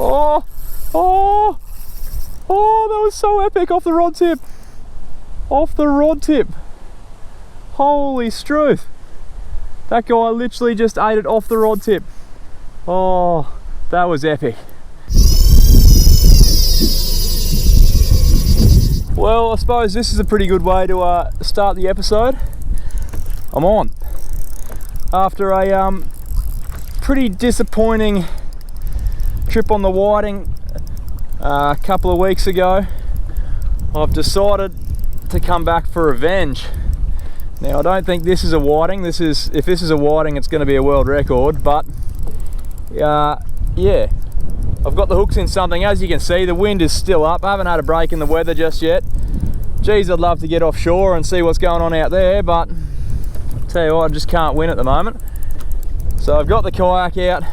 Oh, oh, oh, that was so epic off the rod tip. Off the rod tip. Holy struth. That guy literally just ate it off the rod tip. Oh, that was epic. Well, I suppose this is a pretty good way to start the episode. I'm on. After a pretty disappointing trip on the whiting a couple of weeks ago, I've decided to come back for revenge. Now, I don't think this is a whiting. If this is a whiting, it's going to be a world record, but yeah, I've got the hooks in something. As you can see, the wind is still up. I haven't had a break in the weather just yet. Geez, I'd love to get offshore and see what's going on out there, but tell you what, I just can't win at the moment. So I've got the kayak out,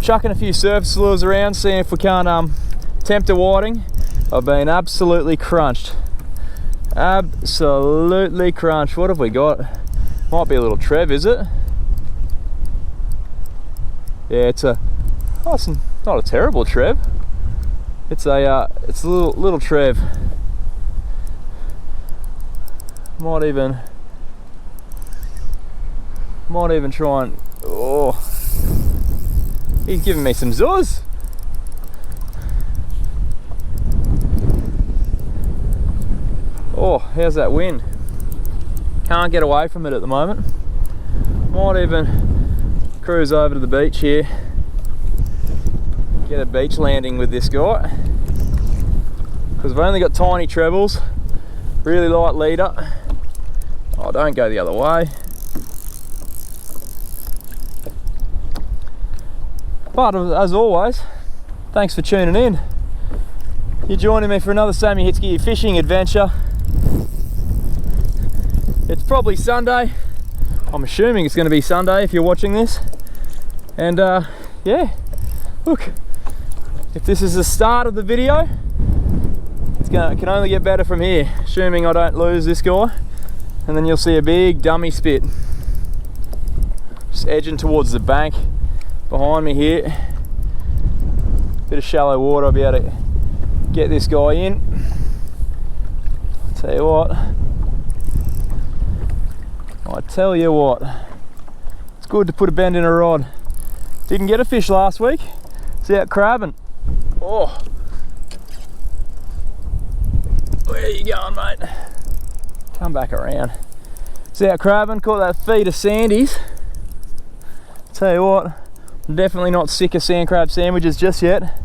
chucking a few surface lures around, seeing if we can't tempt a whiting. I've been absolutely crunched. Absolutely crunched. What have we got? Might be a little trev, is it? Yeah, it's not a terrible trev. It's a little trev. Might even try and, oh, he's giving me some zuz. Oh, how's that wind? Can't get away from it at the moment. Might even cruise over to the beach here. Get a beach landing with this guy. Because I've only got tiny trebles, really light leader. Oh, don't go the other way. But as always, thanks for tuning in. You're joining me for another Sammy Hitsky fishing adventure. It's probably Sunday. I'm assuming it's going to be Sunday if you're watching this. And yeah, look, if this is the start of the video, it can only get better from here, assuming I don't lose this guy. And then you'll see a big dummy spit just edging towards the bank behind me here. Bit of shallow water, I'll be able to get this guy in. I'll tell you what, it's good to put a bend in a rod. Didn't get a fish last week, it's out crabbing. Oh, where are you going, mate? Come back around. It's out crabbing, caught that feed of sandies. Tell you what, I'm definitely not sick of sand crab sandwiches just yet.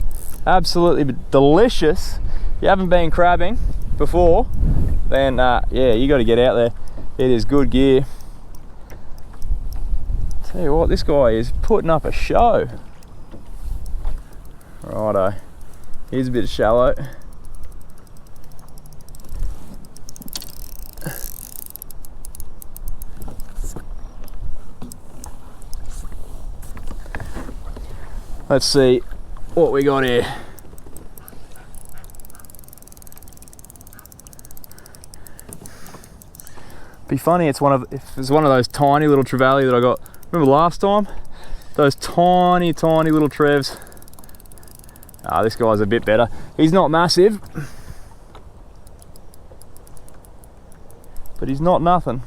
Absolutely delicious. If you haven't been crabbing before, then yeah, you got to get out there. It is good gear. Tell you what, this guy is putting up a show. Righto, here's a bit shallow. Let's see what we got here. Be funny, if it's one of those tiny little trevally that I got. Remember last time? Those tiny little trevs. Ah, this guy's a bit better. He's not massive, but he's not nothing.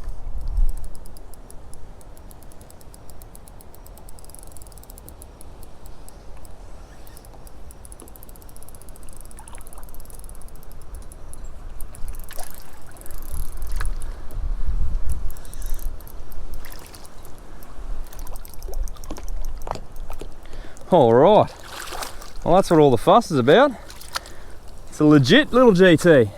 All right, well, that's what all the fuss is about. It's a legit little GT.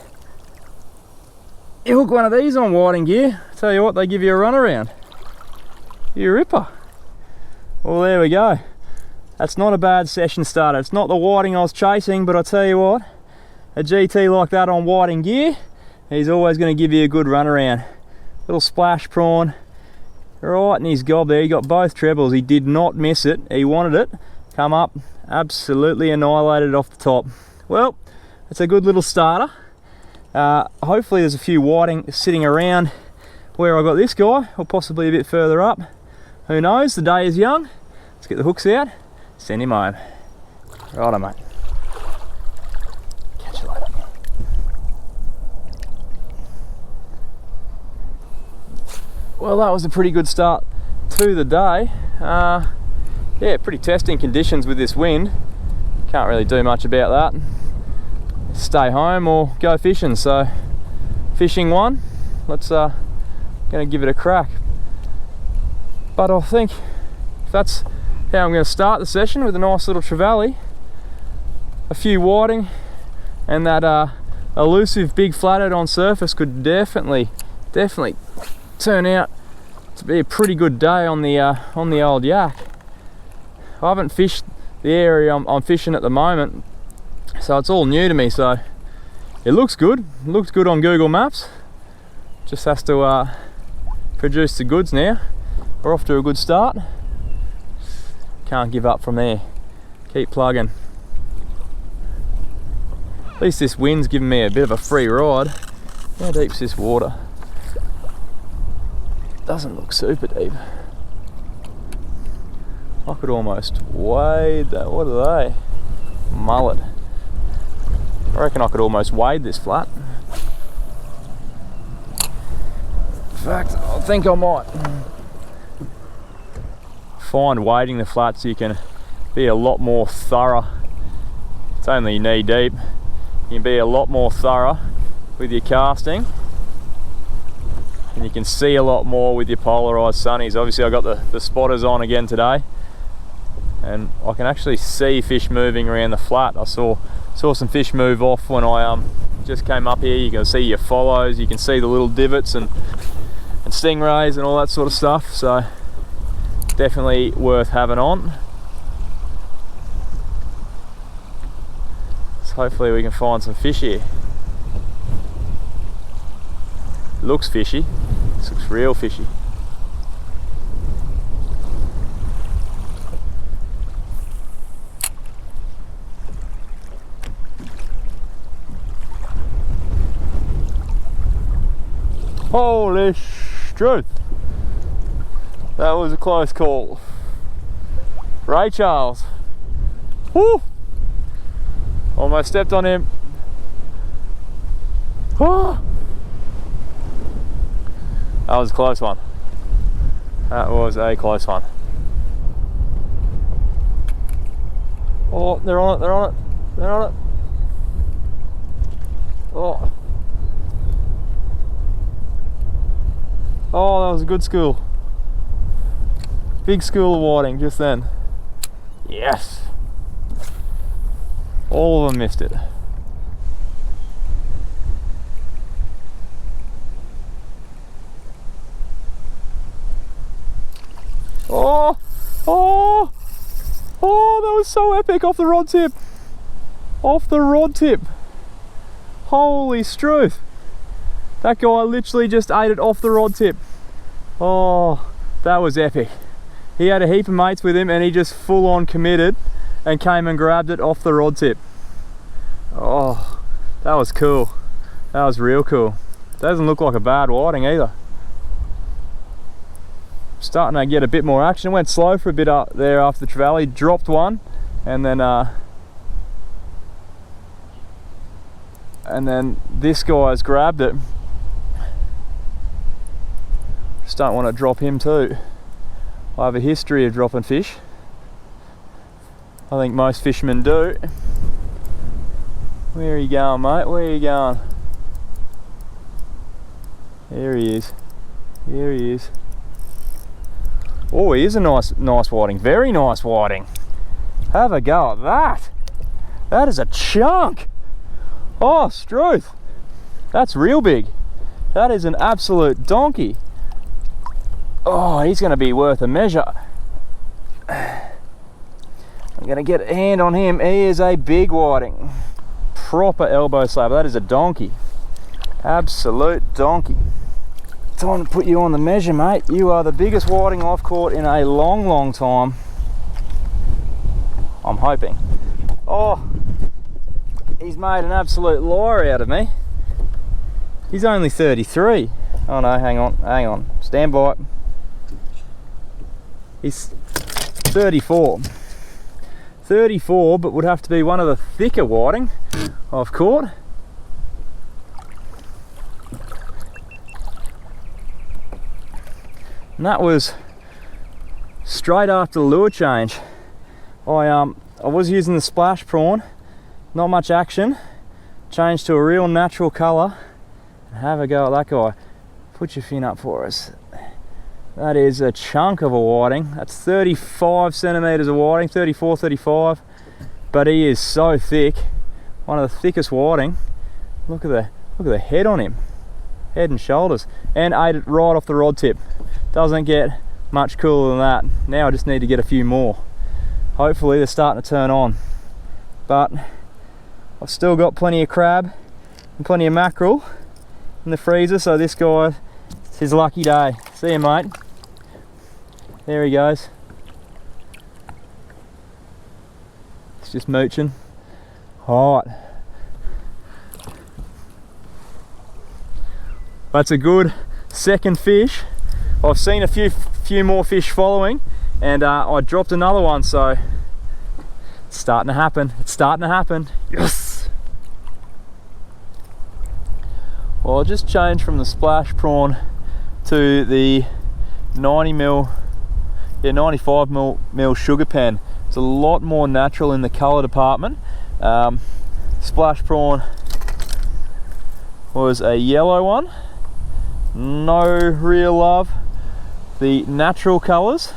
You hook one of these on whiting gear, tell you what, they give you a runaround. You ripper. Well, there we go. That's not a bad session starter. It's not the whiting I was chasing, but I tell you what, a GT like that on whiting gear, he's always going to give you a good runaround. Little splash prawn, right in his gob there. He got both trebles. He did not miss it. He wanted it. Come up, absolutely annihilated off the top. Well, it's a good little starter. Hopefully there's a few whiting sitting around where I got this guy, or possibly a bit further up. Who knows, the day is young. Let's get the hooks out, send him home. Righto, mate. Catch you later. Well, that was a pretty good start to the day. Yeah, pretty testing conditions with this wind. Can't really do much about that. Stay home or go fishing. So, fishing one. Let's gonna give it a crack. But I think that's how I'm going to start the session, with a nice little trevally, a few whiting, and that elusive big flathead on surface could definitely turn out to be a pretty good day on the old yak. I haven't fished the area I'm fishing at the moment, so it's all new to me. So it looks good. It looks good on Google Maps. Just has to produce the goods now. We're off to a good start. Can't give up from there. Keep plugging. At least this wind's giving me a bit of a free ride. How deep's this water? Doesn't look super deep. I could almost wade that. What are they? Mullet. I reckon I could almost wade this flat. In fact, I think I might. Find wading the flats, you can be a lot more thorough. It's only knee deep. You can be a lot more thorough with your casting, and you can see a lot more with your polarized sunnies. Obviously I got the spotters on again today, and I can actually see fish moving around the flat. I saw some fish move off when I just came up here. You can see your follows, you can see the little divots and stingrays and all that sort of stuff. So definitely worth having on. So hopefully we can find some fish here. It looks fishy. This looks real fishy. Holy struth! That was a close call. Ray Charles. Woo! Almost stepped on him. Oh! That was a close one. That was a close one. Oh, they're on it, they're on it, they're on it. Oh. Oh, that was a good school. Big school of whiting just then. Yes! All of them missed it. Oh! Oh! Oh, that was so epic off the rod tip. Off the rod tip. Holy struth. That guy literally just ate it off the rod tip. Oh, that was epic. He had a heap of mates with him and he just full on committed and came and grabbed it off the rod tip. Oh, that was cool. That was real cool. Doesn't look like a bad whiting either. Starting to get a bit more action. Went slow for a bit up there after the trevally, dropped one, and then this guy's grabbed it. Just don't want to drop him too. I have a history of dropping fish. I think most fishermen do. Where are you going, mate? Where are you going? There he is. There he is. Oh, he is a nice whiting. Very nice whiting. Have a go at that. That is a chunk. Oh, struth. That's real big. That is an absolute donkey. Oh, he's going to be worth a measure. I'm going to get a hand on him. He is a big whiting. Proper elbow slab. That is a donkey. Absolute donkey. Time to put you on the measure, mate. You are the biggest whiting I've caught in a long time. I'm hoping. Oh, he's made an absolute liar out of me. He's only 33. Oh no, hang on. Stand by. He's 34. 34, but would have to be one of the thicker whiting I've caught. And that was straight after the lure change. I was using the splash prawn, not much action, changed to a real natural colour, and have a go at that guy. Put your fin up for us. That is a chunk of a whiting. That's 35 centimetres of whiting, 34, 35, but he is so thick, one of the thickest whiting. Look at the head on him, head and shoulders, and ate it right off the rod tip. Doesn't get much cooler than that. Now I just need to get a few more. Hopefully they're starting to turn on, but I've still got plenty of crab and plenty of mackerel in the freezer, so this guy, it's his lucky day. See you, mate. There he goes. It's just mooching. Alright. That's a good second fish. I've seen a few more fish following, and I dropped another one, so it's starting to happen. It's starting to happen. Yes! Well, I just changed from the splash prawn to the 95 mil sugar pen. It's a lot more natural in the colour department. Splash prawn was a yellow one. No real love. The natural colours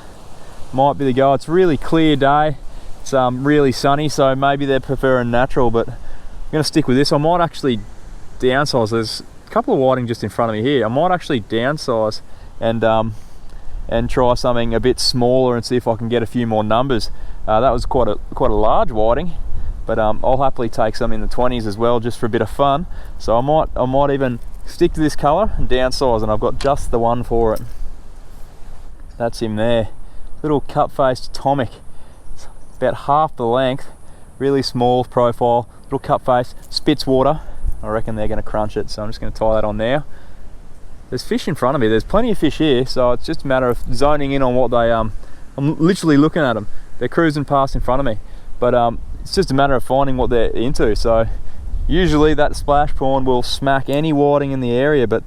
might be the go. It's a really clear day. It's really sunny, so maybe they're preferring natural, but I'm going to stick with this. I might actually downsize. There's a couple of whiting just in front of me here. I might actually downsize and try something a bit smaller and see if I can get a few more numbers. That was quite a large whiting, but I'll happily take some in the 20s as well, just for a bit of fun. So I might even stick to this colour and downsize, and I've got just the one for it. That's him there, little cut-faced atomic. It's about half the length, really small profile, little cut face, spits water. I reckon they're going to crunch it, so I'm just going to tie that on there. There's fish in front of me. There's plenty of fish here, so it's just a matter of zoning in on what they I'm literally looking at them. They're cruising past in front of me, but it's just a matter of finding what they're into. So usually that splash prawn will smack any whiting in the area, but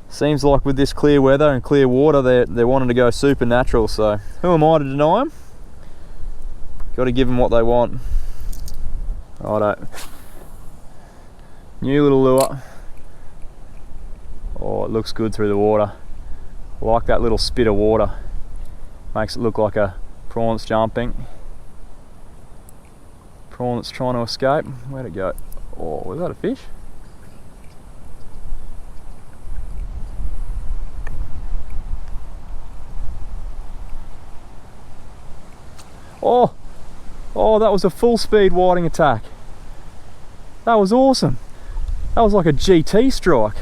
seems like with this clear weather and clear water, they're wanting to go super natural. So who am I to deny them? Got to give them what they want. Righto. New little lure. Oh, it looks good through the water. I like that little spit of water. Makes it look like a prawn that's jumping. Prawn that's trying to escape. Where'd it go? Oh, was that a fish? Oh, that was a full speed whiting attack. That was awesome. That was like a GT strike.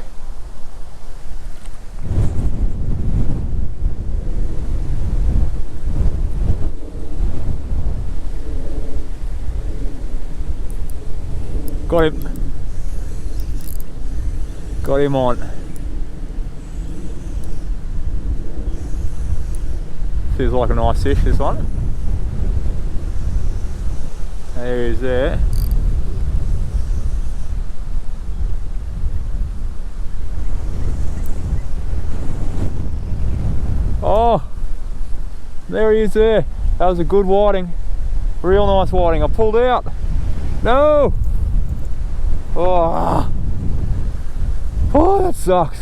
Got him. Got him on. Feels like a nice fish, this one. There he is there. Oh, there he is there. That was a good whiting. Real nice whiting. I pulled out. No! Oh, that sucks.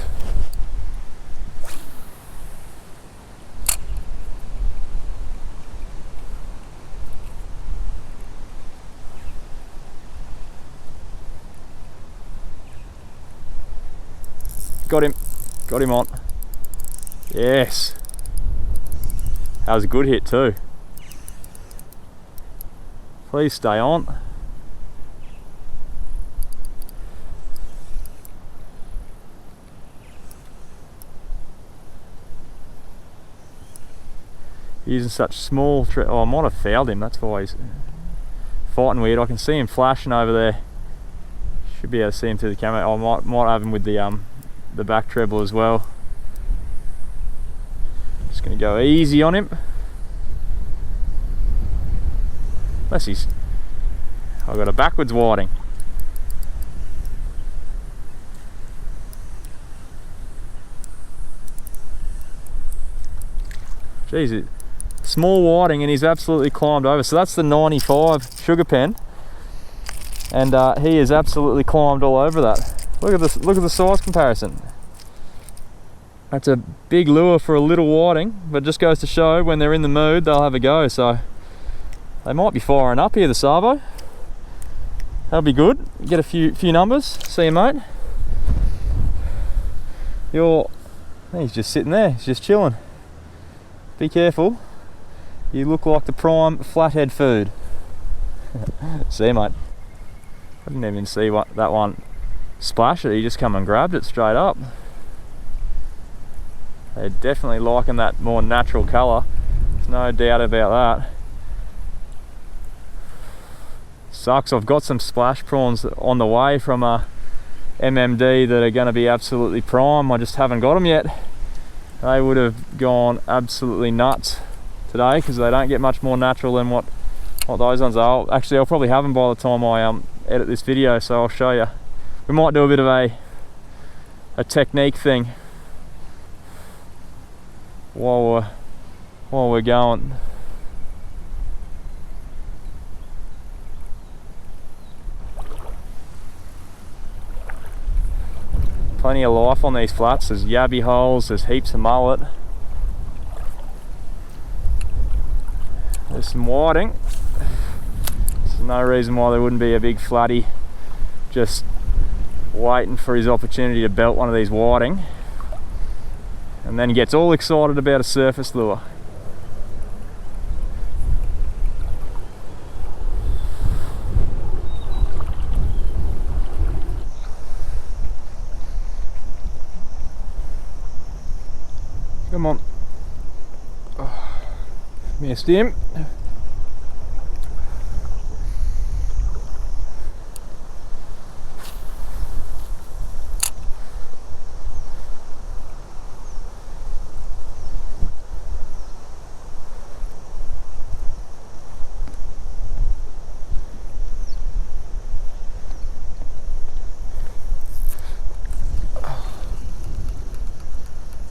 Got him on. Yes. That was a good hit too. Please stay on. Using such small oh, I might have fouled him, that's why he's fighting weird. I can see him flashing over there. Should be able to see him through the camera. I might have him with the back treble as well. Just gonna go easy on him. Unless he's... I've got a backwards whiting. Jeez, small whiting, and he's absolutely climbed over. So that's the 95 sugar pen, and he has absolutely climbed all over that. Look at this, look at the size comparison. That's a big lure for a little whiting, but it just goes to show when they're in the mood they'll have a go. So they might be firing up here, the Savo. That'll be good. Get a few numbers. See you, mate. He's just sitting there. He's just chilling. Be careful. You look like the prime flathead food. See you, mate. I didn't even see that one splash it. He just come and grabbed it straight up. They're definitely liking that more natural colour. There's no doubt about that. Sucks, I've got some splash prawns on the way from a MMD that are going to be absolutely prime. I just haven't got them yet. They would have gone absolutely nuts today because they don't get much more natural than what those ones are. Actually, I'll probably have them by the time I edit this video, so I'll show you. We might do a bit of a technique thing while we're going. Plenty of life on these flats. There's yabby holes, there's heaps of mullet. There's some whiting. There's no reason why there wouldn't be a big flatty just waiting for his opportunity to belt one of these whiting. And then he gets all excited about a surface lure. Come on. Oh, missed him.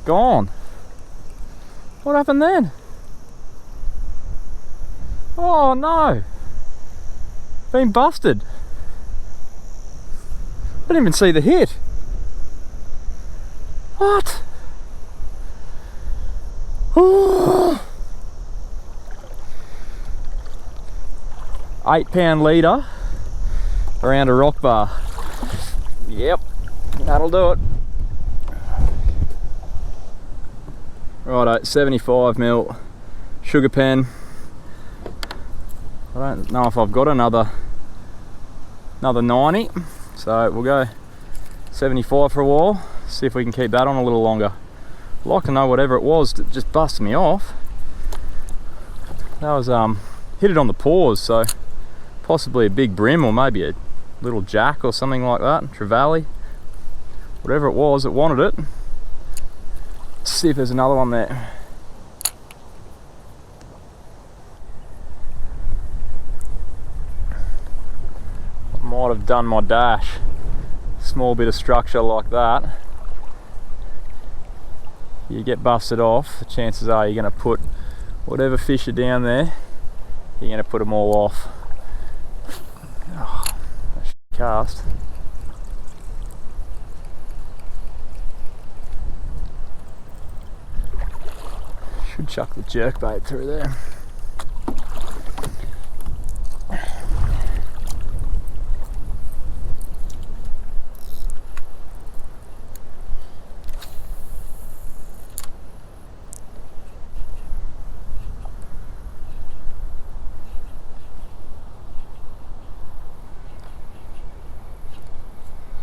Gone. What happened then? Oh no! Been busted. I didn't even see the hit. What? Oh. 8-pound leader around a rock bar. Yep, that'll do it. Righto, 75mm sugar pen. I don't know if I've got another 90, so we'll go 75 for a while, see if we can keep that on a little longer. I'd like to know whatever it was that just busted me off. That was hit it on the paws, so possibly a big brim or maybe a little jack or something like that, trevally. Whatever it was, it wanted it. Let's see if there's another one there. I might have done my dash. Small bit of structure like that. You get busted off, the chances are you're going to put whatever fish are down there, you're going to put them all off. Oh, cast. Should chuck the jerkbait through there.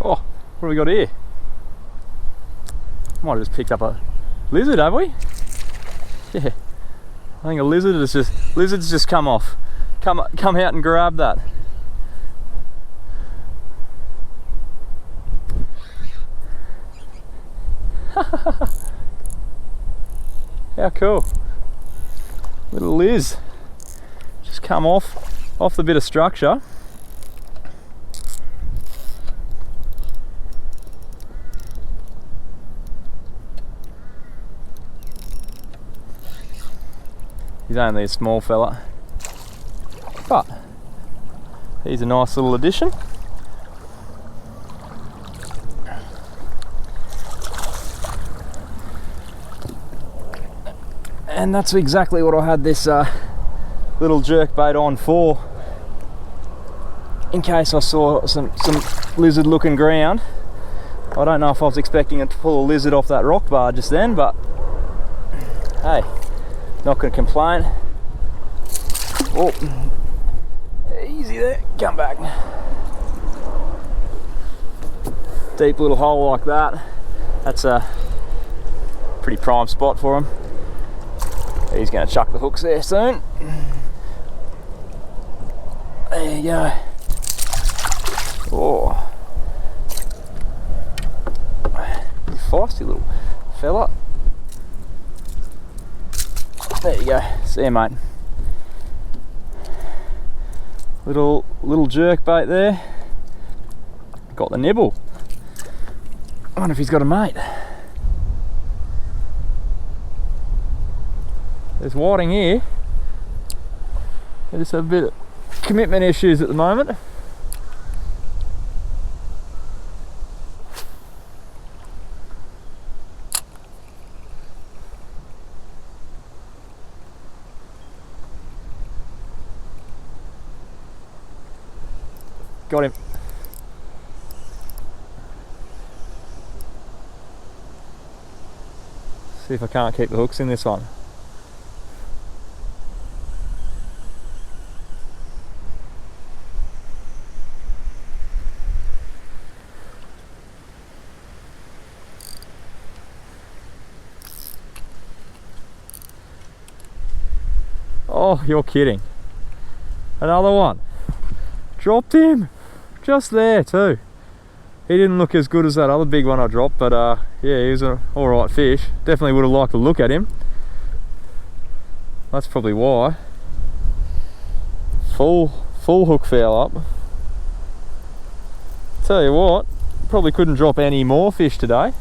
Oh, what have we got here? Might have just picked up a lizard, have we? Yeah, I think a lizard's just come off. Come out and grab that. How cool. Little Liz. Just come off off the bit of structure. He's only a small fella, but he's a nice little addition. And that's exactly what I had this little jerk bait on for, in case I saw some lizard looking ground. I don't know if I was expecting it to pull a lizard off that rock bar just then, but hey, not going to complain. Oh, easy there, come back. Deep little hole like that, that's a pretty prime spot for him. He's going to chuck the hooks there soon. There you go. Oh, feisty little fella. There you go. See you, mate. Little jerk bait there. Got the nibble. I wonder if he's got a mate. There's whiting here. They just have a bit of commitment issues at the moment. Got him. See if I can't keep the hooks in this one. Oh, you're kidding. Another one. Dropped him. Just there too. He didn't look as good as that other big one I dropped, but yeah, he was an alright fish. Definitely would have liked to look at him. That's probably why. Full hook foul up. Tell you what, probably couldn't drop any more fish today.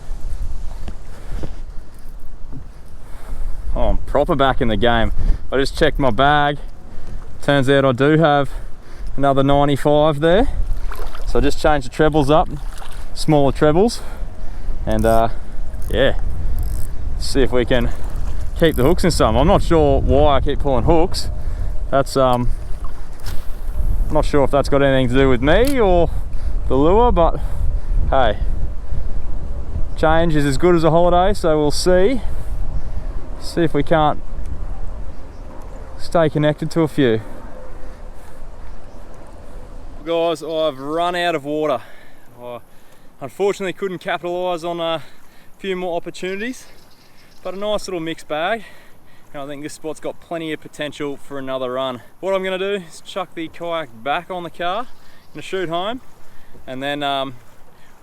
Oh, I'm proper back in the game. I just checked my bag. Turns out I do have another 95 there. So I just changed the trebles up, smaller trebles, and yeah, see if we can keep the hooks in some. I'm not sure why I keep pulling hooks. That's I'm not sure if that's got anything to do with me or the lure, but hey, change is as good as a holiday, so we'll see if we can't stay connected to a few. Guys, I've run out of water. I unfortunately couldn't capitalise on a few more opportunities, but a nice little mixed bag. And I think this spot's got plenty of potential for another run. What I'm going to do is chuck the kayak back on the car, I'm going to shoot home, and then I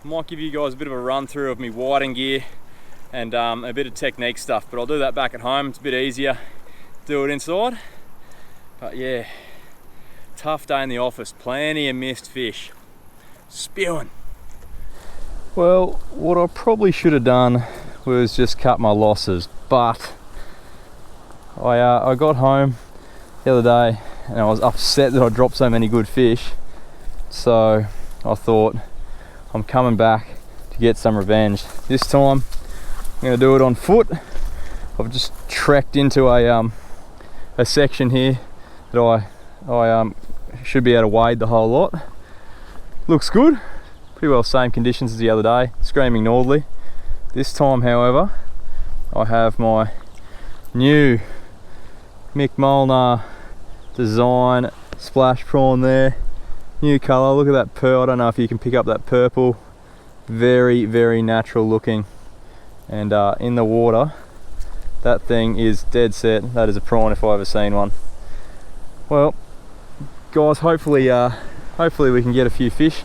might give you guys a bit of a run through of me whiting gear and a bit of technique stuff, but I'll do that back at home. It's a bit easier, do it inside. But yeah, tough day in the office, plenty of missed fish, spewing. Well, what I probably should have done was just cut my losses, but I got home the other day and I was upset that I dropped so many good fish, so I thought I'm coming back to get some revenge. This time I'm going to do it on foot. I've just trekked into a section here that I should be able to wade the whole lot. Looks good, pretty well same conditions as the other day, screaming northerly. This time, however, I have my new Mick Molnar design splash prawn there. New colour, look at that pearl. I don't know if you can pick up that purple. Very, very natural looking. And in the water, that thing is dead set. That is a prawn if I've ever seen one. Well, guys, hopefully we can get a few fish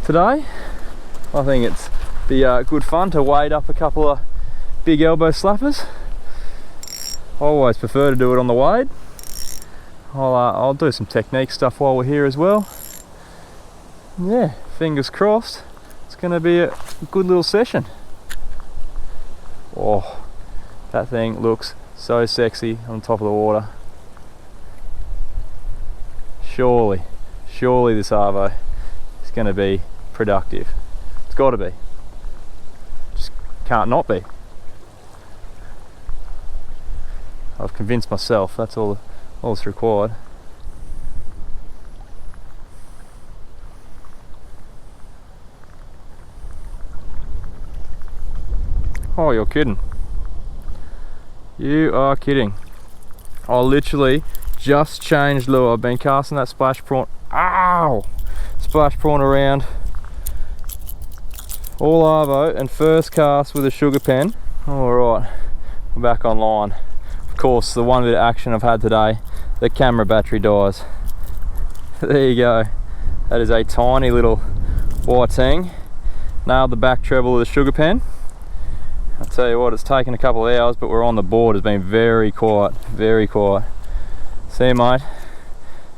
today. I think it's be good fun to wade up a couple of big elbow slappers. I always prefer to do it on the wade. I'll do some technique stuff while we're here as well. Yeah, fingers crossed, it's going to be a good little session. Oh, that thing looks so sexy on top of the water. Surely this arvo is going to be productive. It's got to be. Just can't not be. I've convinced myself that's all that's required. Oh, you're kidding. You are kidding. I literally just changed lure. I've been casting that splash prawn. Ow! Splash prawn around. All arvo and first cast with a sugar pen. Alright, I'm back online. Of course, the one bit of action I've had today, the camera battery dies. There you go. That is a tiny little white tang. Nailed the back treble with a sugar pen. I'll tell you what, it's taken a couple of hours, but we're on the board. It's been very quiet, very quiet. See you, mate.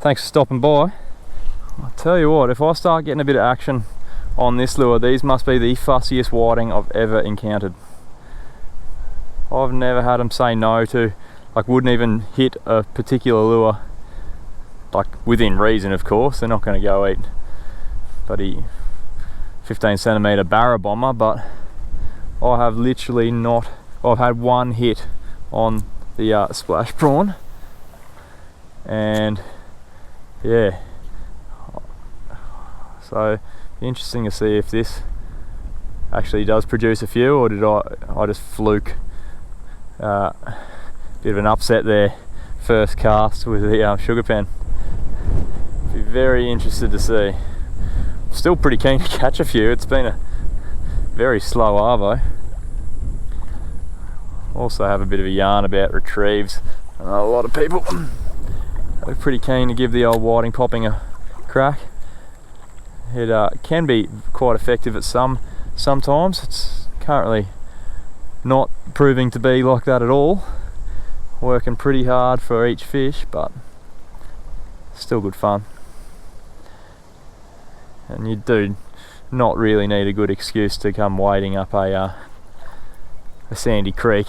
Thanks for stopping by. I'll tell you what, if I start getting a bit of action on this lure, these must be the fussiest whiting I've ever encountered. I've never had them say no to, like, wouldn't even hit a particular lure, like within reason, of course. They're not going to go eat bloody 15 centimetre barra bomber, but I have literally not. I've had one hit on the splash prawn, and yeah, so interesting to see if this actually does produce a few, or did I just fluke. Bit of an upset there, first cast with the sugar pen. Be very interested to see. Still pretty keen to catch a few. It's been a very slow arvo. Also have a bit of a yarn about retrieves. I know a lot of people are pretty keen to give the old whiting popping a crack. It can be quite effective at sometimes. It's currently not proving to be like that at all. Working pretty hard for each fish, but still good fun. And you do not really need a good excuse to come wading up a sandy creek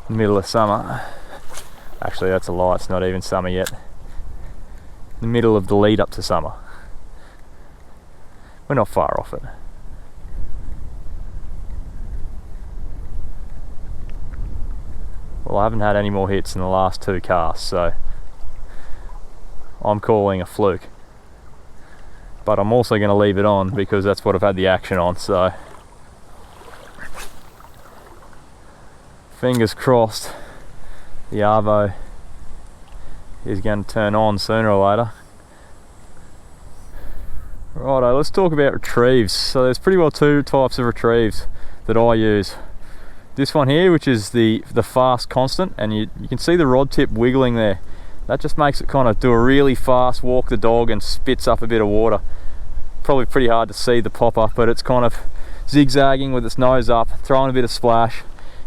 in the middle of summer. Actually, that's a lie, it's not even summer yet. The middle of the lead up to summer. We're not far off it. Well, I haven't had any more hits in the last 2 casts, so I'm calling a fluke. But I'm also going to leave it on because that's what I've had the action on, so fingers crossed the arvo is going to turn on sooner or later. Righto, let's talk about retrieves. So there's pretty well 2 types of retrieves that I use. This one here, which is the fast constant, and you can see the rod tip wiggling there. That just makes it kind of do a really fast walk the dog and spits up a bit of water. Probably pretty hard to see the popper, but it's kind of zigzagging with its nose up, throwing a bit of splash,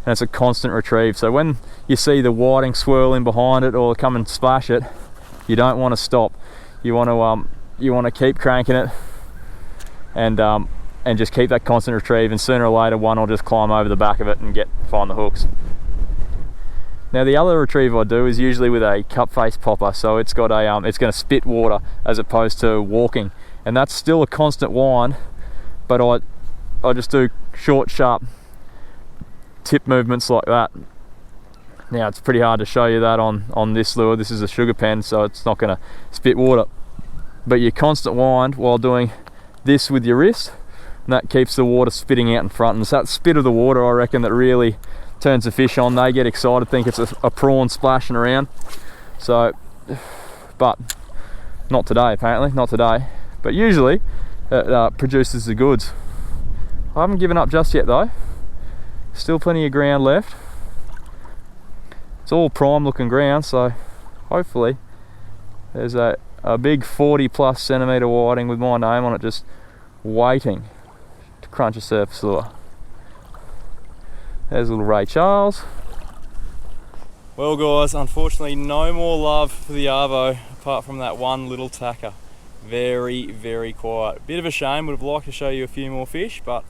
and it's a constant retrieve. So when you see the whiting swirling behind it or come and splash it, you don't want to stop. You want to keep cranking it and just keep that constant retrieve, and sooner or later one will just climb over the back of it and find the hooks. Now the other retrieve I do is usually with a cup face popper, so it's got a it's going to spit water as opposed to walking, and that's still a constant wind, but I just do short, sharp tip movements like that. Now it's pretty hard to show you that on this lure. This is a sugar pen, so it's not going to spit water, but your constant wind while doing this with your wrist, and that keeps the water spitting out in front, and it's that spit of the water, I reckon, that really turns the fish on. They get excited, think it's a prawn splashing around. So, but not today, apparently, not today. But usually it produces the goods. I haven't given up just yet though. Still plenty of ground left. It's all prime looking ground, so hopefully there's a big 40+ centimetre whiting with my name on it, just waiting to crunch a surface lure. There's little Ray Charles. Well guys, unfortunately no more love for the Arvo apart from that one little tacker. Very, very quiet. Bit of a shame, would have liked to show you a few more fish, but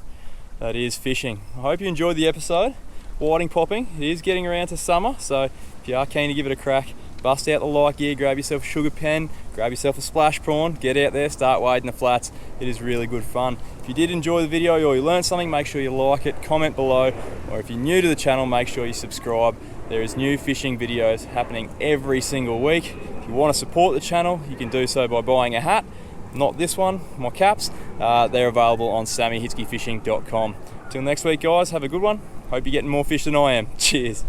that is fishing. I hope you enjoyed the episode. Whiting popping, it is getting around to summer, so if you are keen to give it a crack, bust out the light gear, grab yourself a sugar pen, grab yourself a splash prawn, get out there, start wading the flats. It is really good fun. If you did enjoy the video or you learned something, make sure you like it, comment below, or if you're new to the channel, make sure you subscribe. There is new fishing videos happening every single week. If you want to support the channel, you can do so by buying a hat. Not this one, my caps. They're available on sammyhitskyfishing.com. Till next week guys, have a good one. Hope you're getting more fish than I am. Cheers.